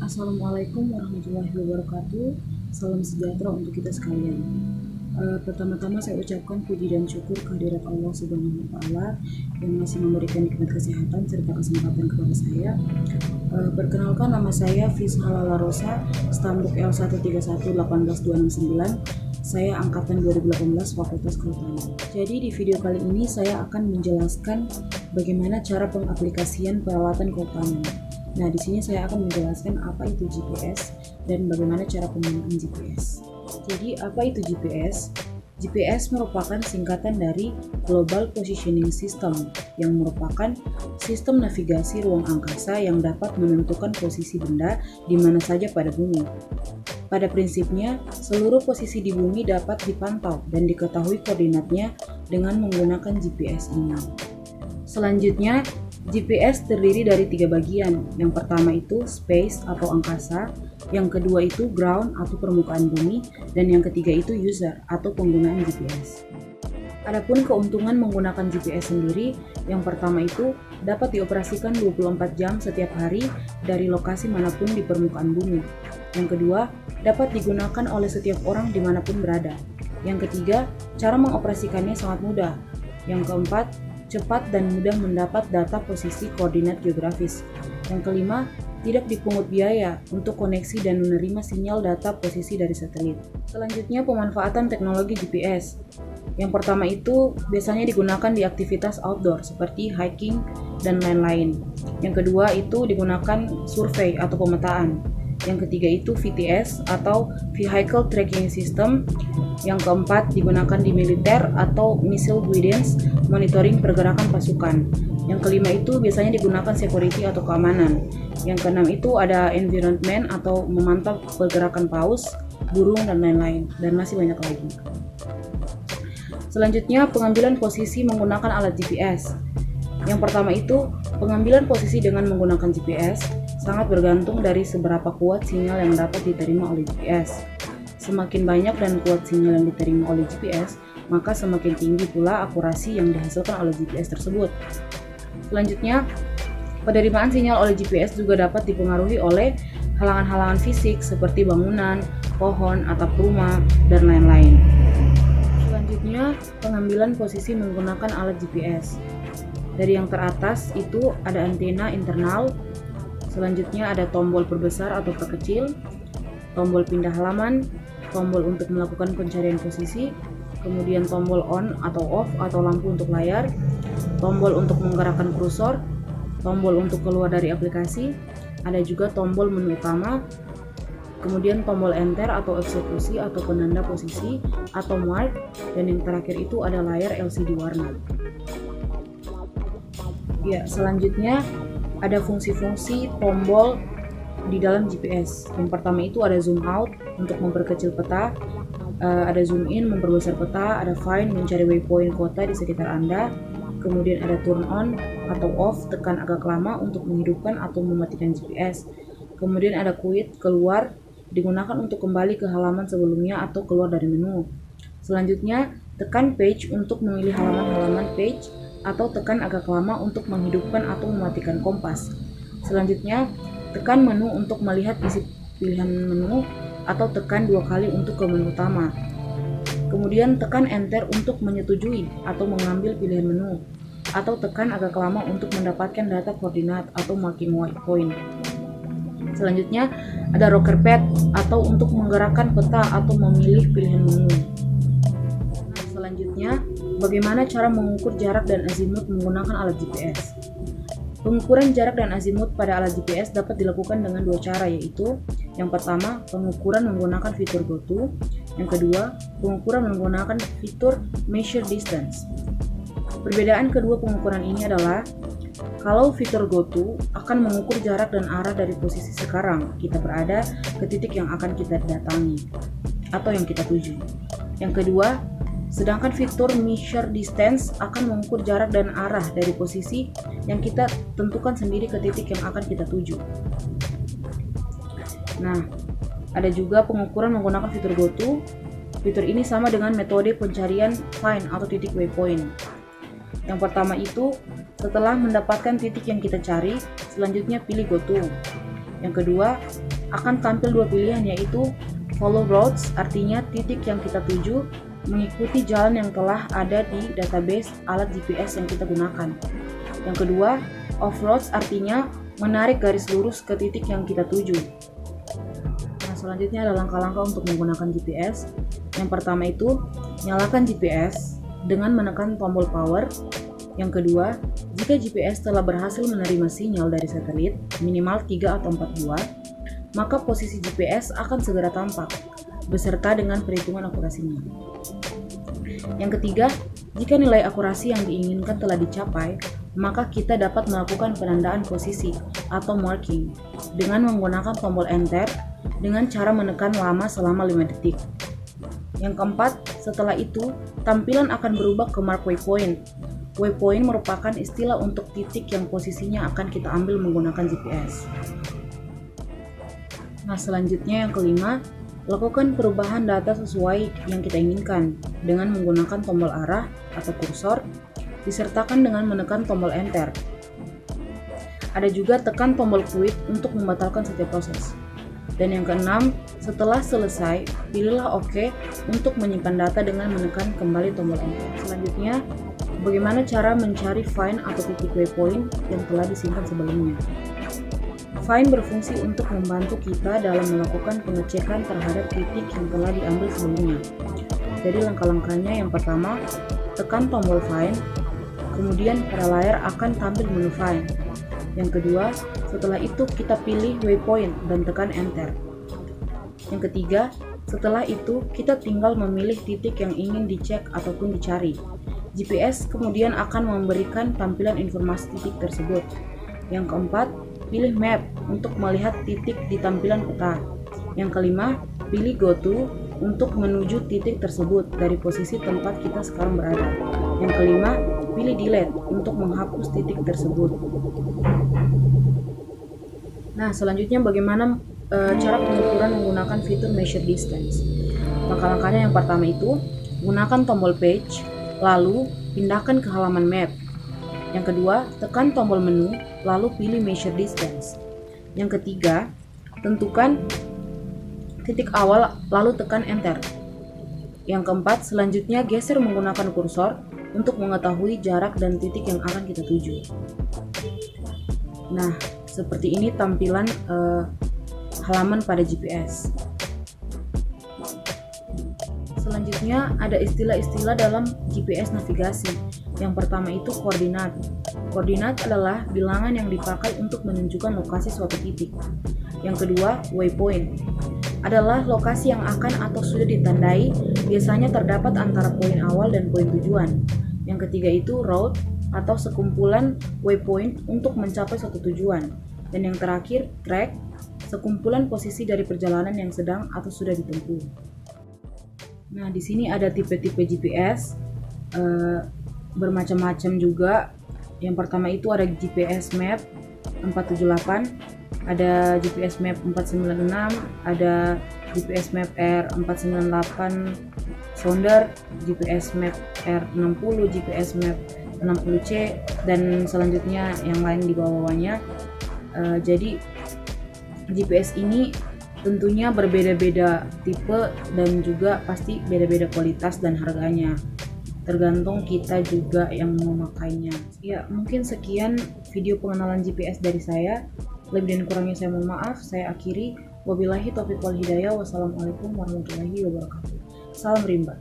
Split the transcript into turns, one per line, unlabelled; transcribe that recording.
Assalamualaikum warahmatullahi wabarakatuh. Salam sejahtera untuk kita sekalian. Pertama-tama saya ucapkan puji dan syukur kehadirat Allah Subhanahu wa Ta'ala yang masih memberikan nikmat kesehatan serta kesempatan kepada saya. Perkenalkan, nama saya Fisha Lala Rosa, stambuk L13181269. Saya angkatan 2018 Fakultas Kehutanan. Jadi di video kali ini saya akan menjelaskan bagaimana cara pengaplikasian peralatan kehutanan. Nah, di sini saya akan menjelaskan apa itu GPS dan bagaimana cara penggunaan GPS. Jadi, apa itu GPS? GPS merupakan singkatan dari Global Positioning System yang merupakan sistem navigasi ruang angkasa yang dapat menentukan posisi benda di mana saja pada bumi. Pada prinsipnya, seluruh posisi di bumi dapat dipantau dan diketahui koordinatnya dengan menggunakan GPS ini. Selanjutnya, GPS terdiri dari 3 bagian. Yang pertama itu space atau angkasa, yang kedua itu ground atau permukaan bumi, dan yang ketiga itu user atau penggunaan GPS. Adapun keuntungan menggunakan GPS sendiri, yang pertama itu dapat dioperasikan 24 jam setiap hari dari lokasi manapun di permukaan bumi. Yang kedua, dapat digunakan oleh setiap orang dimanapun berada. Yang ketiga, cara mengoperasikannya sangat mudah. Yang keempat, cepat dan mudah mendapat data posisi koordinat geografis. Yang kelima, tidak dipungut biaya untuk koneksi dan menerima sinyal data posisi dari satelit. Selanjutnya, pemanfaatan teknologi GPS. Yang pertama itu biasanya digunakan di aktivitas outdoor seperti hiking dan lain-lain. Yang kedua itu digunakan survei atau pemetaan. Yang ketiga itu VTS atau Vehicle Tracking System. Yang keempat digunakan di militer atau Missile Guidance, monitoring pergerakan pasukan. Yang kelima itu biasanya digunakan security atau keamanan. Yang keenam itu ada environment atau memantau pergerakan paus, burung dan lain-lain, dan masih banyak lagi. Selanjutnya, pengambilan posisi menggunakan alat GPS. Yang pertama itu, pengambilan posisi dengan menggunakan GPS sangat bergantung dari seberapa kuat sinyal yang dapat diterima oleh GPS. Semakin banyak dan kuat sinyal yang diterima oleh GPS, maka semakin tinggi pula akurasi yang dihasilkan oleh GPS tersebut. Selanjutnya, penerimaan sinyal oleh GPS juga dapat dipengaruhi oleh halangan-halangan fisik seperti bangunan, pohon, atap rumah, dan lain-lain. Selanjutnya, pengambilan posisi menggunakan alat GPS. Dari yang teratas itu ada antena internal, selanjutnya ada tombol perbesar atau perkecil, tombol pindah halaman, tombol untuk melakukan pencarian posisi, kemudian tombol on atau off atau lampu untuk layar, tombol untuk menggerakkan kursor, tombol untuk keluar dari aplikasi, ada juga tombol menu utama, kemudian tombol enter atau eksekusi atau penanda posisi atau mark, dan yang terakhir itu ada layar LCD warna. Ya, selanjutnya ada fungsi-fungsi tombol di dalam GPS. Yang pertama itu ada zoom out untuk memperkecil peta, ada zoom in memperbesar peta, ada find mencari waypoint kota di sekitar Anda, kemudian ada turn on atau off, tekan agak lama untuk menghidupkan atau mematikan GPS, kemudian ada quit keluar, digunakan untuk kembali ke halaman sebelumnya atau keluar dari menu. Selanjutnya, tekan page untuk memilih halaman-halaman page, atau tekan agak lama untuk menghidupkan atau mematikan kompas. Selanjutnya, tekan menu untuk melihat isi pilihan menu atau tekan 2 kali untuk ke menu utama. Kemudian tekan enter untuk menyetujui atau mengambil pilihan menu, atau tekan agak lama untuk mendapatkan data koordinat atau marking waypoint. Selanjutnya, ada rocker pad atau untuk menggerakkan peta atau memilih pilihan menu. Selanjutnya, bagaimana cara mengukur jarak dan azimut menggunakan alat GPS? Pengukuran jarak dan azimut pada alat GPS dapat dilakukan dengan 2 cara, yaitu yang pertama, pengukuran menggunakan fitur GoTo, yang kedua, pengukuran menggunakan fitur Measure Distance. Perbedaan kedua pengukuran ini adalah, kalau fitur GoTo akan mengukur jarak dan arah dari posisi sekarang kita berada ke titik yang akan kita datangi atau yang kita tuju. Yang kedua, sedangkan fitur Measure Distance akan mengukur jarak dan arah dari posisi yang kita tentukan sendiri ke titik yang akan kita tuju. Nah, ada juga pengukuran menggunakan fitur GoTo. Fitur ini sama dengan metode pencarian find atau titik waypoint. Yang pertama itu, setelah mendapatkan titik yang kita cari, selanjutnya pilih GoTo. Yang kedua, akan tampil dua pilihan, yaitu follow roads, artinya titik yang kita tuju mengikuti jalan yang telah ada di database alat GPS yang kita gunakan. Yang kedua, off roads, artinya menarik garis lurus ke titik yang kita tuju. Nah, selanjutnya ada langkah-langkah untuk menggunakan GPS. Yang pertama itu, nyalakan GPS dengan menekan tombol power. Yang kedua, jika GPS telah berhasil menerima sinyal dari satelit minimal 3 atau 4 buah, maka posisi GPS akan segera tampak, beserta dengan perhitungan akurasinya. Yang ketiga, jika nilai akurasi yang diinginkan telah dicapai, maka kita dapat melakukan penandaan posisi atau marking dengan menggunakan tombol Enter dengan cara menekan lama selama 5 detik. Yang keempat, setelah itu, tampilan akan berubah ke mark waypoint. Waypoint merupakan istilah untuk titik yang posisinya akan kita ambil menggunakan GPS. Nah, selanjutnya yang kelima, lakukan perubahan data sesuai yang kita inginkan dengan menggunakan tombol arah atau kursor, disertakan dengan menekan tombol Enter. Ada juga tekan tombol quit untuk membatalkan setiap proses. Dan yang keenam, setelah selesai, pilihlah OK untuk menyimpan data dengan menekan kembali tombol Enter. Selanjutnya, bagaimana cara mencari find atau titik waypoint yang telah disimpan sebelumnya. Find berfungsi untuk membantu kita dalam melakukan pengecekan terhadap titik yang telah diambil sebelumnya. Jadi langkah-langkahnya, yang pertama, tekan tombol find, kemudian pada layar akan tampil menu find. Yang kedua, setelah itu kita pilih waypoint dan tekan enter. Yang ketiga, setelah itu kita tinggal memilih titik yang ingin dicek ataupun dicari. GPS kemudian akan memberikan tampilan informasi titik tersebut. Yang keempat, pilih map untuk melihat titik di tampilan peta. Yang kelima, pilih go to untuk menuju titik tersebut dari posisi tempat kita sekarang berada. Yang kelima, pilih delete untuk menghapus titik tersebut. Nah, selanjutnya bagaimana cara pengukuran menggunakan fitur measure distance. Langkah-langkahnya yang pertama itu, gunakan tombol page, lalu pindahkan ke halaman map. Yang kedua, tekan tombol menu, lalu pilih measure distance. Yang ketiga, tentukan titik awal, lalu tekan enter. Yang keempat, selanjutnya geser menggunakan kursor untuk mengetahui jarak dan titik yang akan kita tuju. Nah, seperti ini tampilan halaman pada GPS. Selanjutnya ada istilah-istilah dalam GPS navigasi. Yang pertama itu koordinat. Koordinat adalah bilangan yang dipakai untuk menunjukkan lokasi suatu titik. Yang kedua, waypoint adalah lokasi yang akan atau sudah ditandai, biasanya terdapat antara poin awal dan poin tujuan. Yang ketiga itu route atau sekumpulan waypoint untuk mencapai suatu tujuan. Dan yang terakhir, track, sekumpulan posisi dari perjalanan yang sedang atau sudah ditempuh. Nah, di sini ada tipe-tipe GPS bermacam-macam juga. Yang pertama itu ada GPS Map 478, ada GPS Map 496, ada GPS Map R498 Sounder, GPS Map R60, GPS Map 60C, dan selanjutnya yang lain di bawahnya. Jadi GPS ini tentunya berbeda-beda tipe dan juga pasti beda-beda kualitas dan harganya, tergantung kita juga yang memakainya. Ya, mungkin sekian video pengenalan GPS dari saya. Lebih dan kurangnya saya mohon maaf. Saya akhiri. Wabillahi taufiq wal hidayah. Wassalamualaikum warahmatullahi wabarakatuh. Salam rimba.